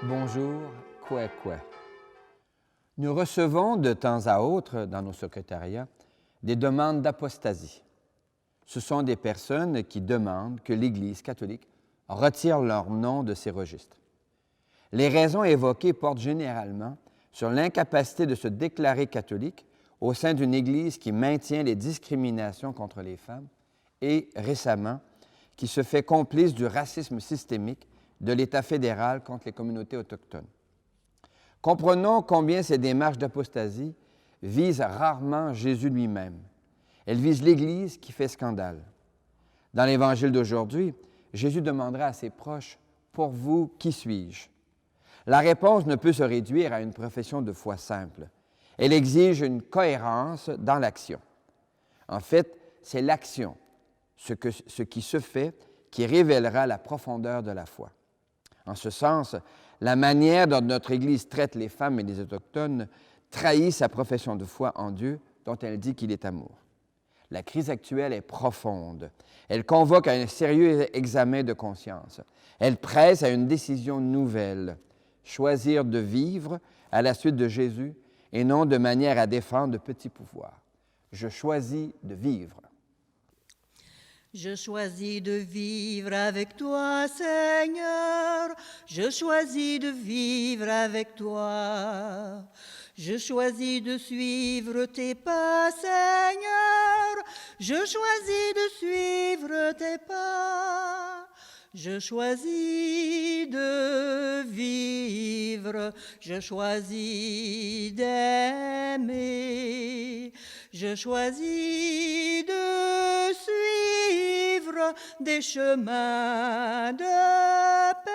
Bonjour, quoi. Nous recevons de temps à autre, dans nos secrétariats, des demandes d'apostasie. Ce sont des personnes qui demandent que l'Église catholique retire leur nom de ces registres. Les raisons évoquées portent généralement sur l'incapacité de se déclarer catholique au sein d'une Église qui maintient les discriminations contre les femmes et, récemment, qui se fait complice du racisme systémique de l'État fédéral contre les communautés autochtones. Comprenons combien ces démarches d'apostasie visent rarement Jésus lui-même. Elles visent l'Église qui fait scandale. Dans l'Évangile d'aujourd'hui, Jésus demandera à ses proches, « Pour vous, qui suis-je » La réponse ne peut se réduire à une profession de foi simple. Elle exige une cohérence dans l'action. En fait, c'est l'action, ce qui se fait, qui révélera la profondeur de la foi. En ce sens, la manière dont notre Église traite les femmes et les Autochtones trahit sa profession de foi en Dieu dont elle dit qu'il est amour. La crise actuelle est profonde. Elle convoque à un sérieux examen de conscience. Elle presse à une décision nouvelle, choisir de vivre à la suite de Jésus et non de manière à défendre de petits pouvoirs. Je choisis de vivre. Je choisis de vivre avec toi, Seigneur. Je choisis de vivre avec toi. Je choisis de suivre tes pas, Seigneur. Je choisis de suivre tes pas. Je choisis de vivre. Je choisis d'aimer. Je choisis de suivre des chemins de paix.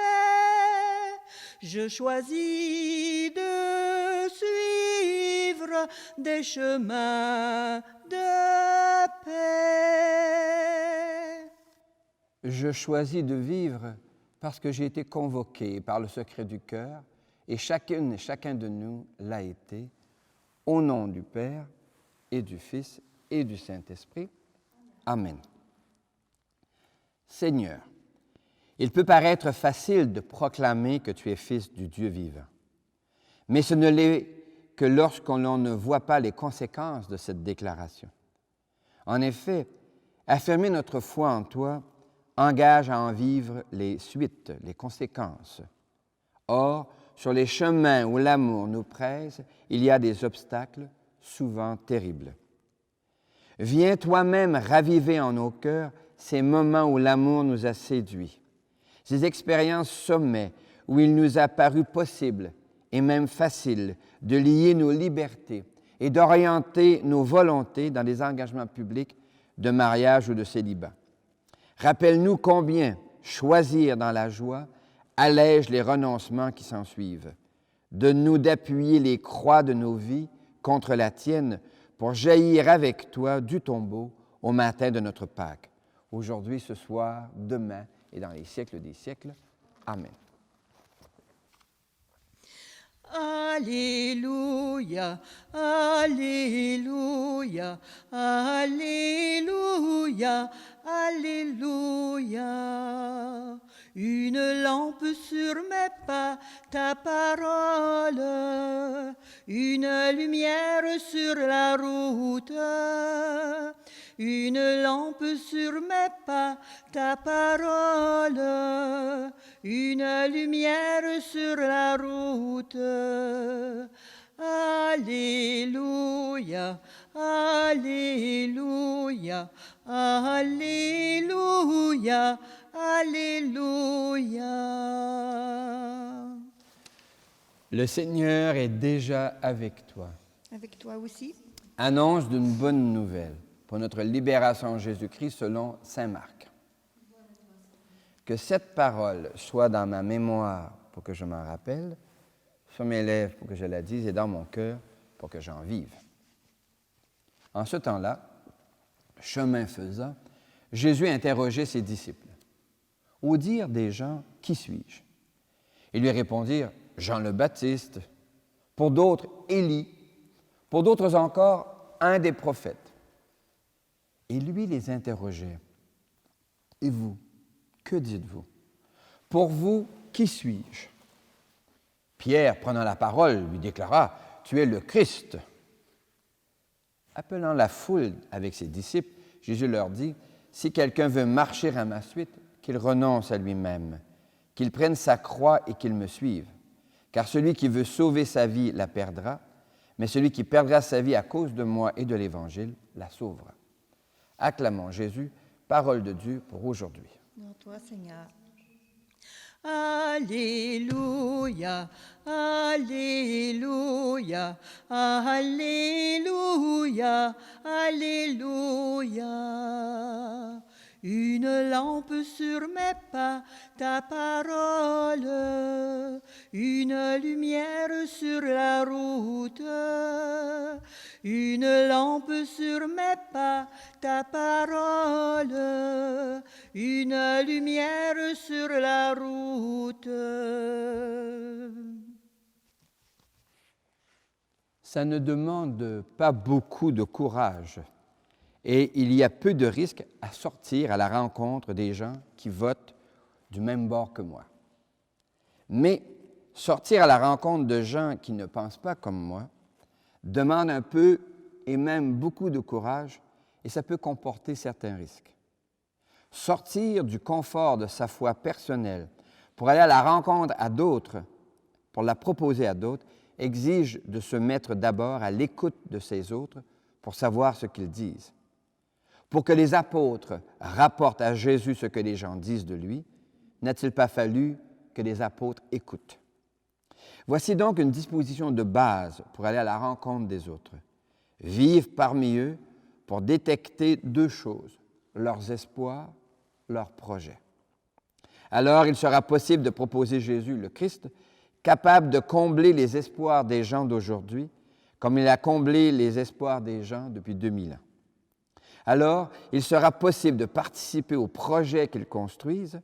Je choisis de suivre des chemins de paix. Je choisis de vivre parce que j'ai été convoqué par le secret du cœur et chacune et chacun de nous l'a été, au nom du Père et du Fils et du Saint-Esprit. Amen. Seigneur, il peut paraître facile de proclamer que tu es Fils du Dieu vivant, mais ce ne l'est que lorsqu'on ne voit pas les conséquences de cette déclaration. En effet, affirmer notre foi en toi engage à en vivre les suites, les conséquences. Or, sur les chemins où l'amour nous presse, il y a des obstacles souvent terribles. Viens toi-même raviver en nos cœurs ces moments où l'amour nous a séduits, ces expériences sommets où il nous a paru possible et même facile de lier nos libertés et d'orienter nos volontés dans des engagements publics de mariage ou de célibat. Rappelle-nous combien choisir dans la joie allège les renoncements qui s'ensuivent. Donne-nous d'appuyer les croix de nos vies contre la tienne pour jaillir avec toi du tombeau au matin de notre Pâques. Aujourd'hui, ce soir, demain et dans les siècles des siècles. Amen. Alléluia, Alléluia, Alléluia, Alléluia. Une lampe sur mes pas, ta parole, une lumière sur la route. Une lampe sur mes pas, ta parole, une lumière sur la route. Alléluia, Alléluia, Alléluia, Alléluia. Le Seigneur est déjà avec toi. Avec toi aussi. Annonce d'une bonne nouvelle pour notre libération en Jésus-Christ selon saint Marc. Que cette parole soit dans ma mémoire pour que je m'en rappelle, sur mes lèvres pour que je la dise et dans mon cœur pour que j'en vive. En ce temps-là, chemin faisant, Jésus interrogeait ses disciples. Au dire des gens, « Qui suis-je » Ils lui répondirent, « Jean le Baptiste », pour d'autres, « Élie », pour d'autres encore, un des prophètes. Et lui les interrogeait. « Et vous, que dites-vous? Pour vous, qui suis-je » Pierre, prenant la parole, lui déclara, « Tu es le Christ. » Appelant la foule avec ses disciples, Jésus leur dit, « Si quelqu'un veut marcher à ma suite, qu'il renonce à lui-même, qu'il prenne sa croix et qu'il me suive. Car celui qui veut sauver sa vie la perdra, mais celui qui perdra sa vie à cause de moi et de l'Évangile la sauvera. » Acclamons Jésus, parole de Dieu pour aujourd'hui. Dans toi, Seigneur. Alléluia, Alléluia, Alléluia, Alléluia. Une lampe sur mes pas, ta parole, une lumière sur la route. Une lampe sur mes pas, ta parole, une lumière sur la route. Ça ne demande pas beaucoup de courage et il y a peu de risques à sortir à la rencontre des gens qui votent du même bord que moi. Mais sortir à la rencontre de gens qui ne pensent pas comme moi demande un peu et même beaucoup de courage et ça peut comporter certains risques. Sortir du confort de sa foi personnelle pour aller à la rencontre à d'autres, pour la proposer à d'autres, exige de se mettre d'abord à l'écoute de ces autres pour savoir ce qu'ils disent. Pour que les apôtres rapportent à Jésus ce que les gens disent de lui, n'a-t-il pas fallu que les apôtres écoutent? Voici donc une disposition de base pour aller à la rencontre des autres. Vivre parmi eux pour détecter deux choses, leurs espoirs, leurs projets. Alors, il sera possible de proposer Jésus, le Christ, capable de combler les espoirs des gens d'aujourd'hui, comme il a comblé les espoirs des gens depuis 2000 ans. Alors, il sera possible de participer aux projets qu'ils construisent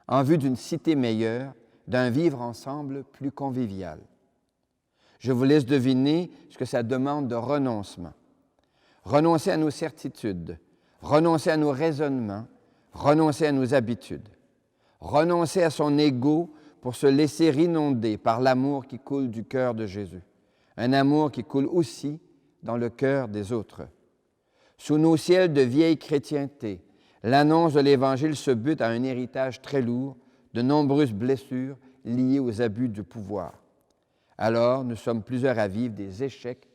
en vue d'une cité meilleure, d'un vivre ensemble plus convivial. Je vous laisse deviner ce que ça demande de renoncement. Renoncer à nos certitudes, renoncer à nos raisonnements, renoncer à nos habitudes, renoncer à son ego pour se laisser inonder par l'amour qui coule du cœur de Jésus, un amour qui coule aussi dans le cœur des autres. Sous nos ciels de vieille chrétienté, l'annonce de l'Évangile se bute à un héritage très lourd, de nombreuses blessures liées aux abus du pouvoir. Alors, nous sommes plusieurs à vivre des échecs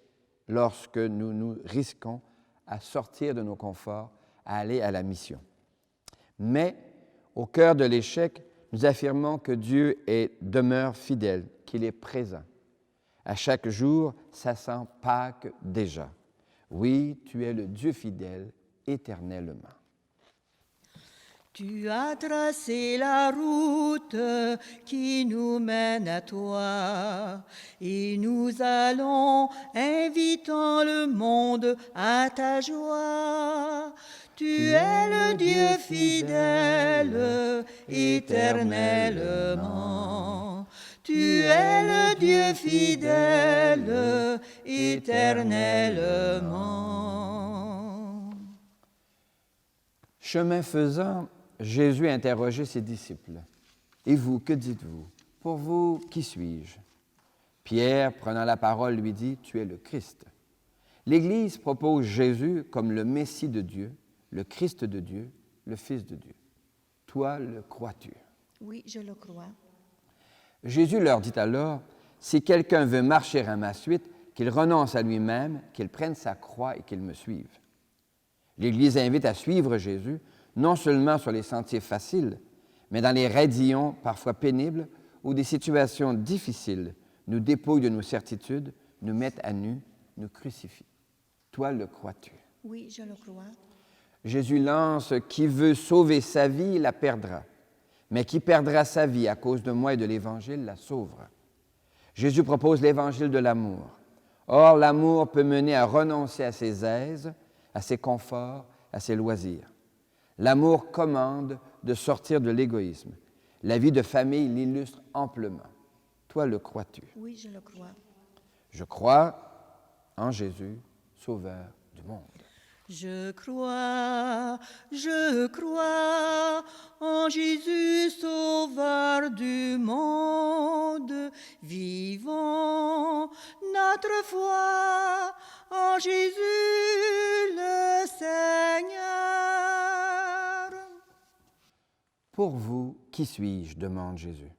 lorsque nous nous risquons à sortir de nos conforts, à aller à la mission. Mais, au cœur de l'échec, nous affirmons que Dieu demeure fidèle, qu'il est présent. À chaque jour, ça sent Pâques déjà. Oui, tu es le Dieu fidèle éternellement. Tu as tracé la route qui nous mène à toi et nous allons, invitant le monde à ta joie. Tu es le Dieu fidèle éternellement. Tu es le Dieu fidèle éternellement. Chemin faisant, Jésus interrogeait ses disciples. « Et vous, que dites-vous? Pour vous, qui suis-je? » Pierre, prenant la parole, lui dit, « Tu es le Christ. » L'Église propose Jésus comme le Messie de Dieu, le Christ de Dieu, le Fils de Dieu. Toi, le crois-tu? Oui, je le crois. Jésus leur dit alors, « Si quelqu'un veut marcher à ma suite, qu'il renonce à lui-même, qu'il prenne sa croix et qu'il me suive. » L'Église invite à suivre Jésus, non seulement sur les sentiers faciles, mais dans les raidillons parfois pénibles où des situations difficiles nous dépouillent de nos certitudes, nous mettent à nu, nous crucifient. Toi, le crois-tu? Oui, je le crois. Jésus lance « Qui veut sauver sa vie, la perdra. Mais qui perdra sa vie à cause de moi et de l'Évangile, la sauvera. » Jésus propose l'Évangile de l'amour. Or, l'amour peut mener à renoncer à ses aises, à ses conforts, à ses loisirs. L'amour commande de sortir de l'égoïsme. La vie de famille l'illustre amplement. Toi, le crois-tu? Oui, je le crois. Je crois en Jésus, Sauveur du monde. Je crois en Jésus, Sauveur du monde, vivons notre foi en Jésus le Seigneur. Pour vous, qui suis-je? Demande Jésus.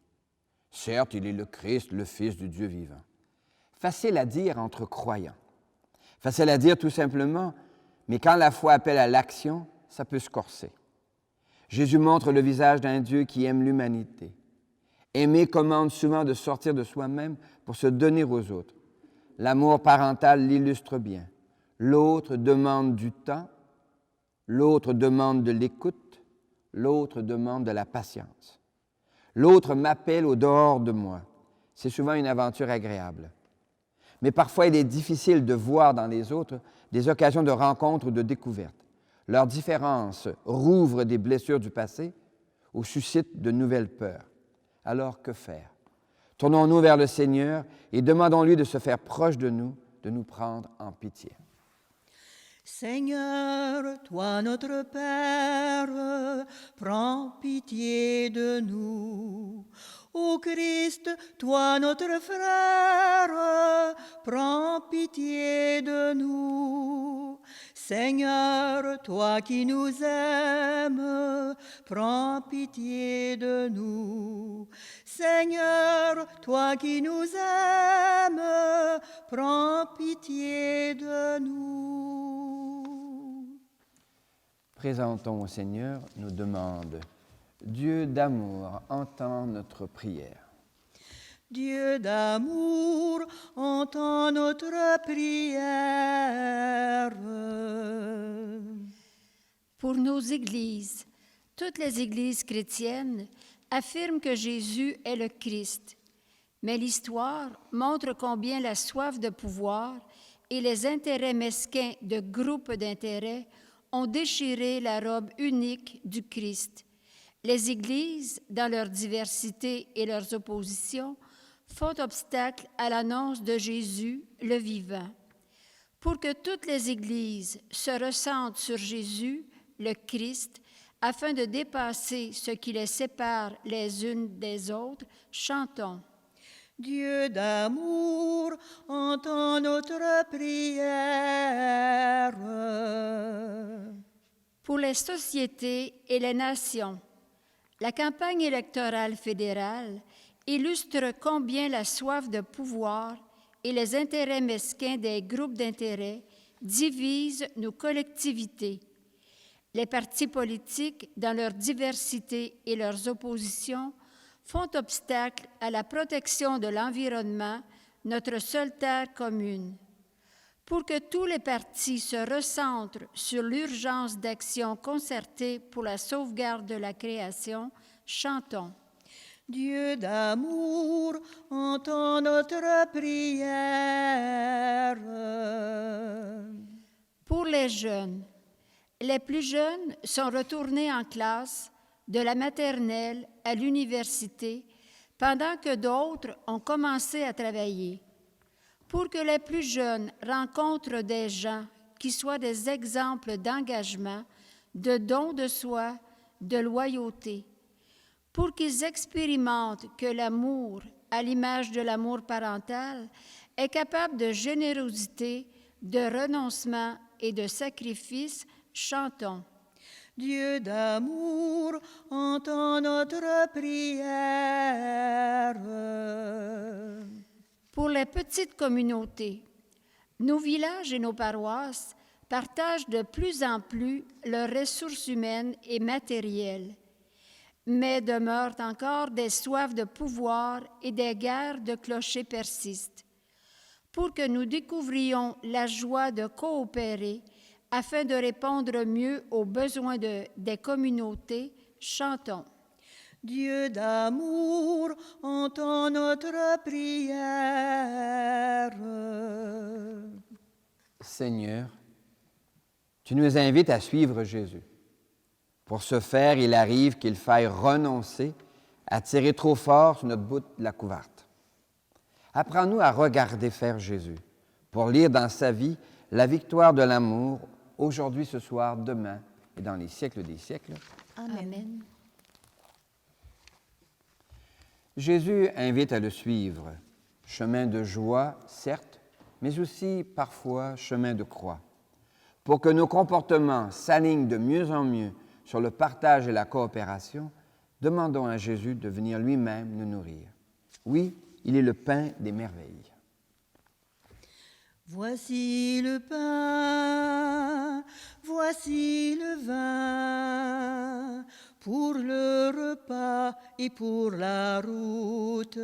Certes, il est le Christ, le Fils du Dieu vivant. Facile à dire entre croyants. Facile à dire tout simplement, mais quand la foi appelle à l'action, ça peut se corser. Jésus montre le visage d'un Dieu qui aime l'humanité. Aimer commande souvent de sortir de soi-même pour se donner aux autres. L'amour parental l'illustre bien. L'autre demande du temps, l'autre demande de l'écoute, l'autre demande de la patience. L'autre m'appelle au dehors de moi. C'est souvent une aventure agréable. Mais parfois, il est difficile de voir dans les autres des occasions de rencontre ou de découverte. Leurs différences rouvrent des blessures du passé ou suscitent de nouvelles peurs. Alors, que faire? Tournons-nous vers le Seigneur et demandons-lui de se faire proche de nous prendre en pitié. Seigneur, toi notre Père, prends pitié de nous. Ô Christ, toi notre frère, prends pitié de nous. Seigneur, toi qui nous aimes, prends pitié de nous. Seigneur, toi qui nous aimes, prends pitié de nous. Présentons au Seigneur nos demandes. Dieu d'amour, entends notre prière. Dieu d'amour, entends notre prière. Pour nos églises, toutes les églises chrétiennes affirment que Jésus est le Christ, mais l'histoire montre combien la soif de pouvoir et les intérêts mesquins de groupes d'intérêts ont déchiré la robe unique du Christ. Les églises, dans leur diversité et leurs oppositions, font obstacle à l'annonce de Jésus, le vivant. Pour que toutes les églises se ressentent sur Jésus, le Christ, afin de dépasser ce qui les sépare les unes des autres, chantons. Dieu d'amour, entends notre prière. Pour les sociétés et les nations, la campagne électorale fédérale illustre combien la soif de pouvoir et les intérêts mesquins des groupes d'intérêts divisent nos collectivités. Les partis politiques, dans leur diversité et leurs oppositions, font obstacle à la protection de l'environnement, notre seule terre commune. Pour que tous les partis se recentrent sur l'urgence d'action concertée pour la sauvegarde de la création, chantons. Dieu d'amour, entends notre prière. Pour les jeunes, les plus jeunes sont retournés en classe de la maternelle à l'université, pendant que d'autres ont commencé à travailler. Pour que les plus jeunes rencontrent des gens qui soient des exemples d'engagement, de don de soi, de loyauté. Pour qu'ils expérimentent que l'amour, à l'image de l'amour parental, est capable de générosité, de renoncement et de sacrifice, chantons. Dieu d'amour, entends notre prière. Pour les petites communautés, nos villages et nos paroisses partagent de plus en plus leurs ressources humaines et matérielles, mais demeurent encore des soifs de pouvoir et des guerres de clochers persistent. Pour que nous découvrions la joie de coopérer afin de répondre mieux aux besoins des communautés, chantons. Dieu d'amour, entends notre prière. Seigneur, tu nous invites à suivre Jésus. Pour ce faire, il arrive qu'il faille renoncer à tirer trop fort sur notre bout de la couverte. Apprends-nous à regarder faire Jésus, pour lire dans sa vie la victoire de l'amour, aujourd'hui, ce soir, demain et dans les siècles des siècles. Amen. Jésus invite à le suivre. chemin de joie, certes, mais aussi parfois chemin de croix. Pour que nos comportements s'alignent de mieux en mieux sur le partage et la coopération, demandons à Jésus de venir lui-même nous nourrir. Oui, il est le pain des merveilles. Voici le pain, voici le vin, pour le repas et pour la route.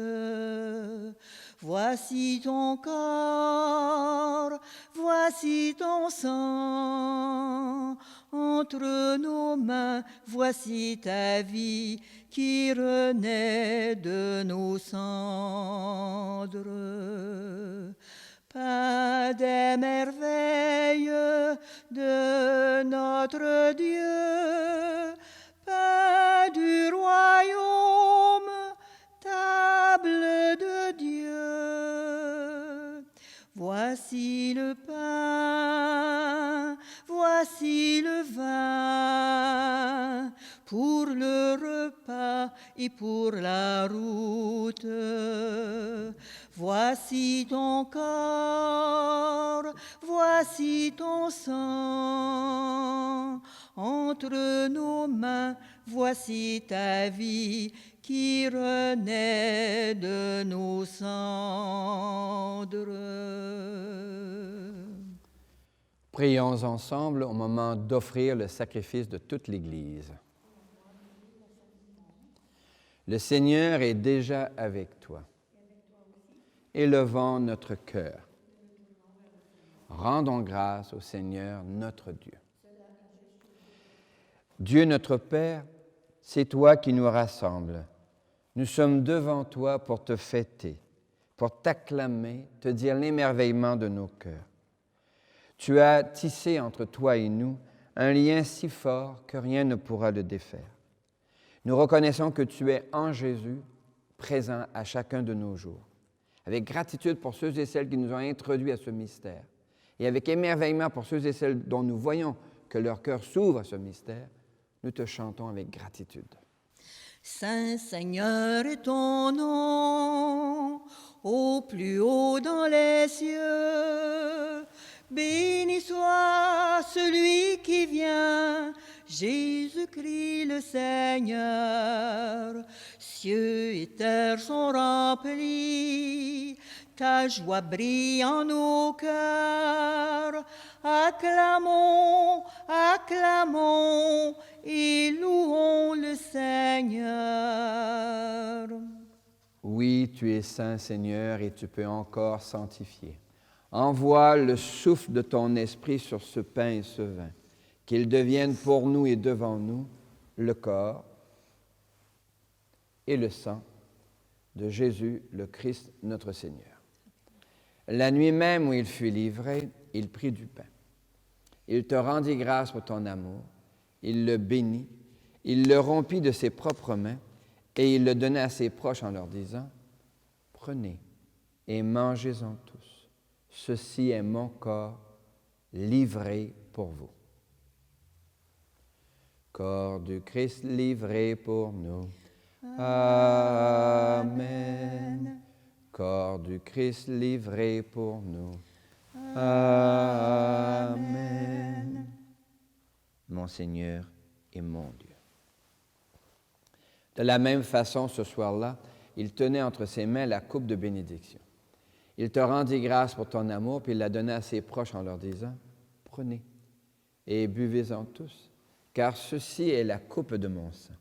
Voici ton corps, voici ton sang, entre nos mains, voici ta vie qui renaît de nos cendres. Pain des merveilles de notre Dieu, pain du royaume, table de Dieu. Voici le pain, voici le vin, pour le repas et pour la route. Voici ton corps, voici ton sang, entre nos mains, voici ta vie qui renaît de nos cendres. Prions ensemble au moment d'offrir le sacrifice de toute l'Église. Le Seigneur est déjà avec toi. Élevons notre cœur. Rendons grâce au Seigneur notre Dieu. Dieu notre Père, c'est toi qui nous rassembles. Nous sommes devant toi pour te fêter, pour t'acclamer, te dire l'émerveillement de nos cœurs. Tu as tissé entre toi et nous un lien si fort que rien ne pourra le défaire. Nous reconnaissons que tu es en Jésus, présent à chacun de nos jours. Avec gratitude pour ceux et celles qui nous ont introduits à ce mystère, et avec émerveillement pour ceux et celles dont nous voyons que leur cœur s'ouvre à ce mystère, nous te chantons avec gratitude. Saint Seigneur est ton nom, au plus haut dans les cieux. Béni soit celui qui vient, Jésus-Christ le Seigneur. Cieux et terre sont remplis, ta joie brille en nos cœurs. Acclamons, acclamons et louons le Seigneur. Oui, tu es saint, Seigneur, et tu peux encore sanctifier. Envoie le souffle de ton esprit sur ce pain et ce vin, qu'ils deviennent pour nous et devant nous le corps et le sang de Jésus, le Christ, notre Seigneur. La nuit même où il fut livré, il prit du pain. Il te rendit grâce pour ton amour, il le bénit, il le rompit de ses propres mains et il le donna à ses proches en leur disant, « Prenez et mangez-en tous. Ceci est mon corps livré pour vous. » Corps du Christ livré pour nous. Amen. Corps du Christ livré pour nous. Amen. Mon Seigneur et mon Dieu. De la même façon, ce soir-là, il tenait entre ses mains la coupe de bénédiction. Il te rendit grâce pour ton amour, puis il la donna à ses proches en leur disant, « Prenez et buvez-en tous, car ceci est la coupe de mon sang,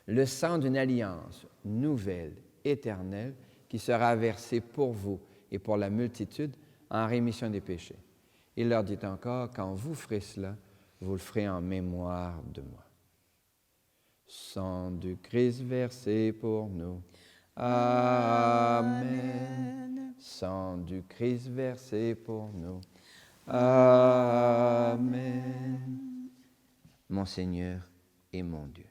le sang d'une alliance nouvelle, éternelle, qui sera versé pour vous et pour la multitude en rémission des péchés. » Il leur dit encore, « Quand vous ferez cela, vous le ferez en mémoire de moi. » Sang du Christ versé pour nous. Amen. Sang du Christ versé pour nous. Amen. Mon Seigneur et mon Dieu.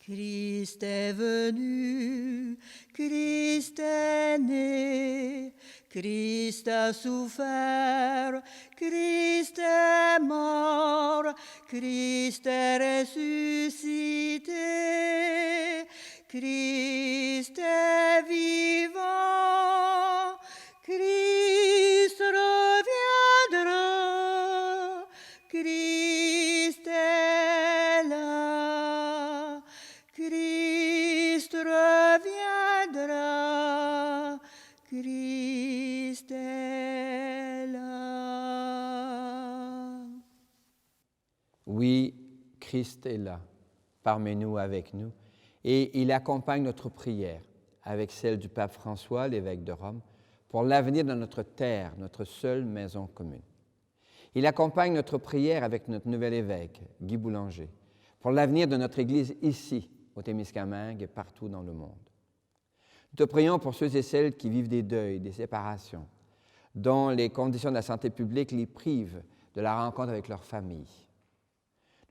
Christ est venu, Christ est né, Christ a souffert, Christ est mort, Christ est ressuscité, Christ est vivant. Oui, Christ est là, parmi nous, avec nous, et il accompagne notre prière avec celle du pape François, l'évêque de Rome, pour l'avenir de notre terre, notre seule maison commune. Il accompagne notre prière avec notre nouvel évêque, Guy Boulanger, pour l'avenir de notre Église ici, au Témiscamingue et partout dans le monde. Nous te prions pour ceux et celles qui vivent des deuils, des séparations, dont les conditions de la santé publique les privent de la rencontre avec leur famille.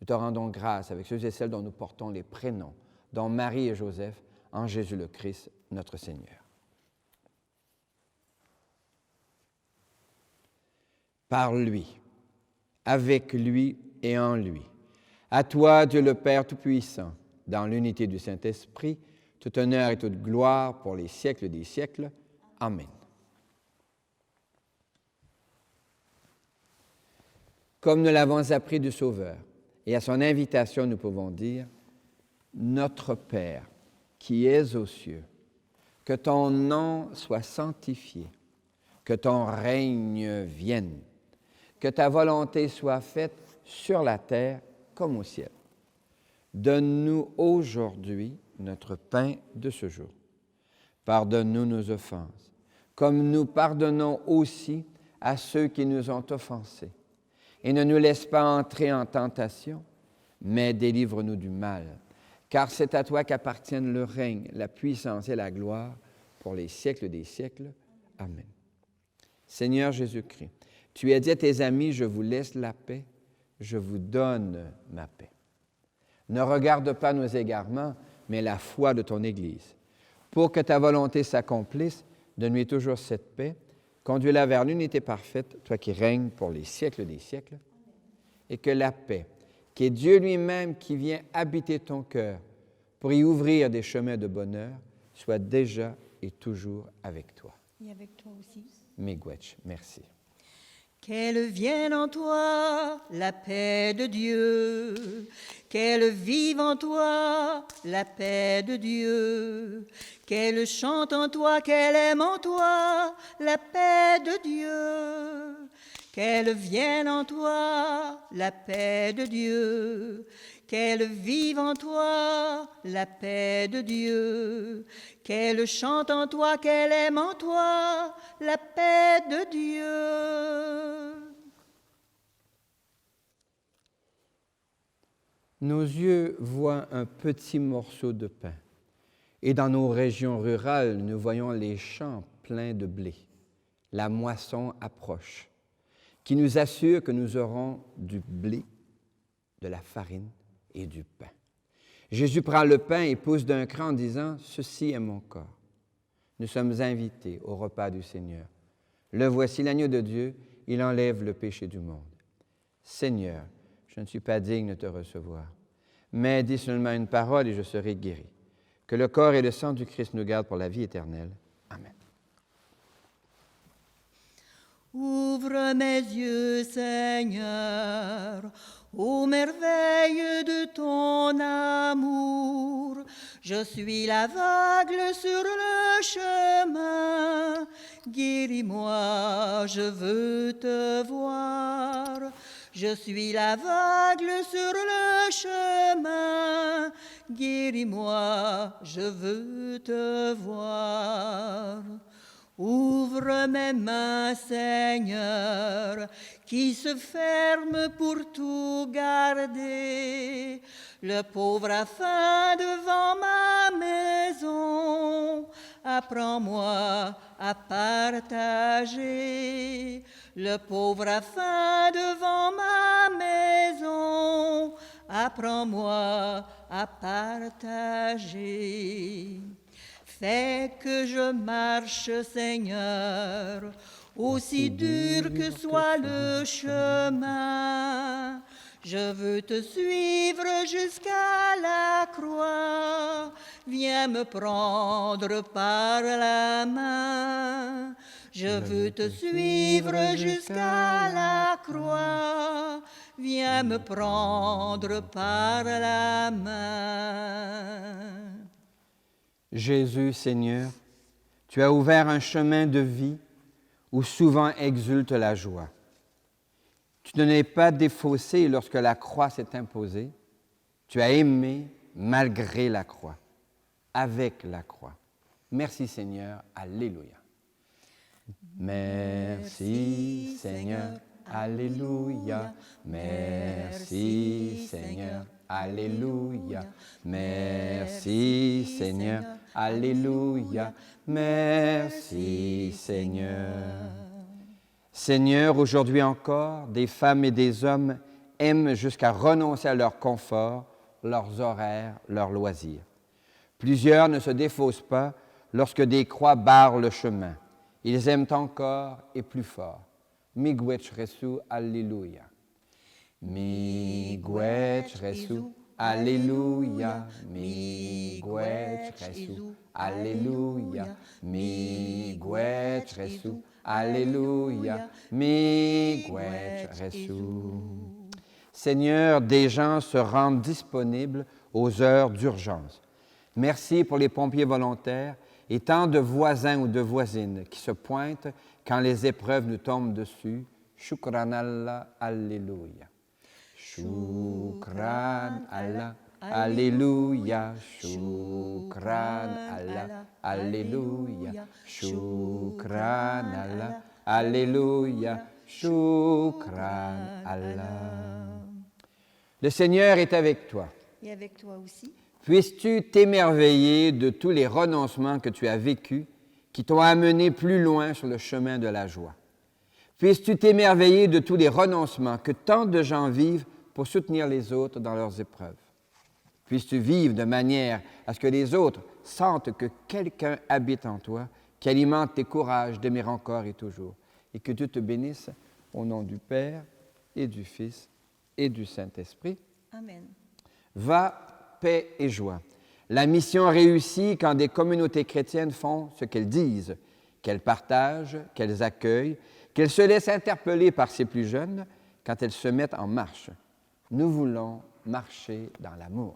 Nous te rendons grâce avec ceux et celles dont nous portons les prénoms, dont Marie et Joseph, en Jésus le Christ, notre Seigneur. Par lui, avec lui et en lui. À toi, Dieu le Père Tout-Puissant, dans l'unité du Saint-Esprit, tout honneur et toute gloire pour les siècles des siècles. Amen. Comme nous l'avons appris du Sauveur, et à son invitation, nous pouvons dire, « Notre Père, qui es aux cieux, que ton nom soit sanctifié, que ton règne vienne, que ta volonté soit faite sur la terre comme au ciel. Donne-nous aujourd'hui notre pain de ce jour. Pardonne-nous nos offenses, comme nous pardonnons aussi à ceux qui nous ont offensés. Et ne nous laisse pas entrer en tentation, mais délivre-nous du mal. Car c'est à toi qu'appartiennent le règne, la puissance et la gloire pour les siècles des siècles. Amen. Seigneur Jésus-Christ, tu as dit à tes amis, je vous laisse la paix, je vous donne ma paix. Ne regarde pas nos égarements, mais la foi de ton Église. Pour que ta volonté s'accomplisse, donne-lui toujours cette paix, conduis-la vers l'unité parfaite, toi qui règnes pour les siècles des siècles, et que la paix, qui est Dieu lui-même qui vient habiter ton cœur pour y ouvrir des chemins de bonheur, soit déjà et toujours avec toi. Et avec toi aussi. Miigwech, merci. Qu'elle vienne en toi la paix de Dieu, qu'elle vive en toi la paix de Dieu, qu'elle chante en toi, qu'elle aime en toi la paix de Dieu, qu'elle vienne en toi la paix de Dieu, qu'elle vive en toi la paix de Dieu, qu'elle chante en toi, qu'elle aime en toi la paix de Dieu. Nos yeux voient un petit morceau de pain. Et dans nos régions rurales, nous voyons les champs pleins de blé. La moisson approche, qui nous assure que nous aurons du blé, de la farine et du pain. Jésus prend le pain et pousse d'un cran en disant « Ceci est mon corps ». Nous sommes invités au repas du Seigneur. Le voici l'agneau de Dieu, il enlève le péché du monde. Seigneur, je ne suis pas digne de te recevoir, mais dis seulement une parole et je serai guéri. Que le corps et le sang du Christ nous gardent pour la vie éternelle. Amen. Ouvre mes yeux, Seigneur, ô merveille de ton amour. Je suis l'aveugle sur le chemin. Guéris-moi, je veux te voir. Je suis l'aveugle sur le chemin. Guéris-moi, je veux te voir. Ouvre mes mains, Seigneur, qui se ferment pour tout garder. Le pauvre a faim devant ma maison. Apprends-moi à partager. Le pauvre a faim devant ma maison. Apprends-moi à partager. Fais que je marche, Seigneur, aussi dur que soit le chemin. Je veux te suivre jusqu'à la croix. Viens me prendre par la main. Je veux te suivre jusqu'à la croix. Viens me prendre par la main. Jésus, Seigneur, tu as ouvert un chemin de vie où souvent exulte la joie. Tu ne l'es pas défaussé lorsque la croix s'est imposée. Tu as aimé malgré la croix, avec la croix. Merci Seigneur, Alléluia. Merci Seigneur, Alléluia. Merci Seigneur, Alléluia. Merci Seigneur, Alléluia. Merci Seigneur. Seigneur, aujourd'hui encore, des femmes et des hommes aiment jusqu'à renoncer à leur confort, leurs horaires, leurs loisirs. Plusieurs ne se défaussent pas lorsque des croix barrent le chemin. Ils aiment encore et plus fort. Miigwech Resu, Alléluia. Miigwech Resu, Alléluia. Miigwech Resu, Alléluia. Miigwech Resu, Alléluia. Miigwech Resu. Seigneur, des gens se rendent disponibles aux heures d'urgence. Merci pour les pompiers volontaires et tant de voisins ou de voisines qui se pointent quand les épreuves nous tombent dessus. Shukran Allah, Alléluia. Shukran Allah, Alléluia. Shukran Allah, Alléluia. Shukran Allah, Alléluia. Shukran Allah. Le Seigneur est avec toi. Et avec toi aussi. Puisses-tu t'émerveiller de tous les renoncements que tu as vécus, qui t'ont amené plus loin sur le chemin de la joie. Puisses-tu t'émerveiller de tous les renoncements que tant de gens vivent pour soutenir les autres dans leurs épreuves. Puisses-tu vivre de manière à ce que les autres sentent que quelqu'un habite en toi, qui alimente tes courages d'aimer encore et toujours. Et que Dieu te bénisse au nom du Père et du Fils et du Saint-Esprit. Amen. Va, paix et joie. La mission réussit quand des communautés chrétiennes font ce qu'elles disent, qu'elles partagent, qu'elles accueillent, qu'elles se laissent interpeller par ces plus jeunes quand elles se mettent en marche. Nous voulons marcher dans l'amour.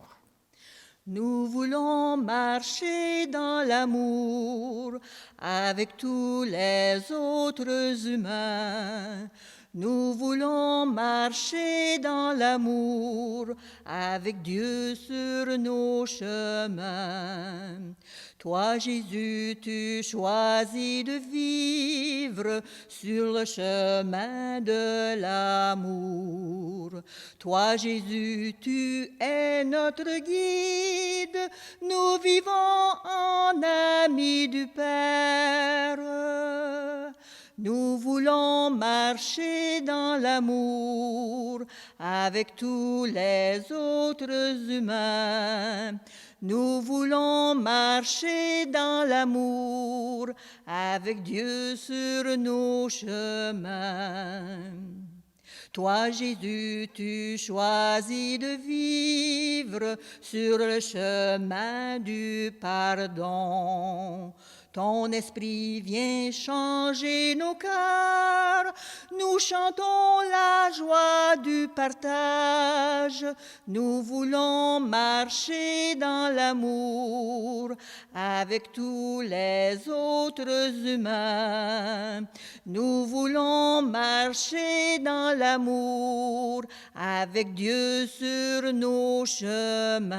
Nous voulons marcher dans l'amour avec tous les autres humains. Nous voulons marcher dans l'amour avec Dieu sur nos chemins. Toi, Jésus, tu choisis de vivre sur le chemin de l'amour. Toi, Jésus, tu es notre guide. Nous vivons en amis du Père. Nous voulons marcher dans l'amour avec tous les autres humains. Nous voulons marcher dans l'amour avec Dieu sur nos chemins. Toi, Jésus, tu choisis de vivre sur le chemin du pardon. Ton esprit vient changer nos cœurs. Nous chantons la joie du partage. Nous voulons marcher dans l'amour avec tous les autres humains. Nous voulons marcher dans l'amour avec Dieu sur nos chemins.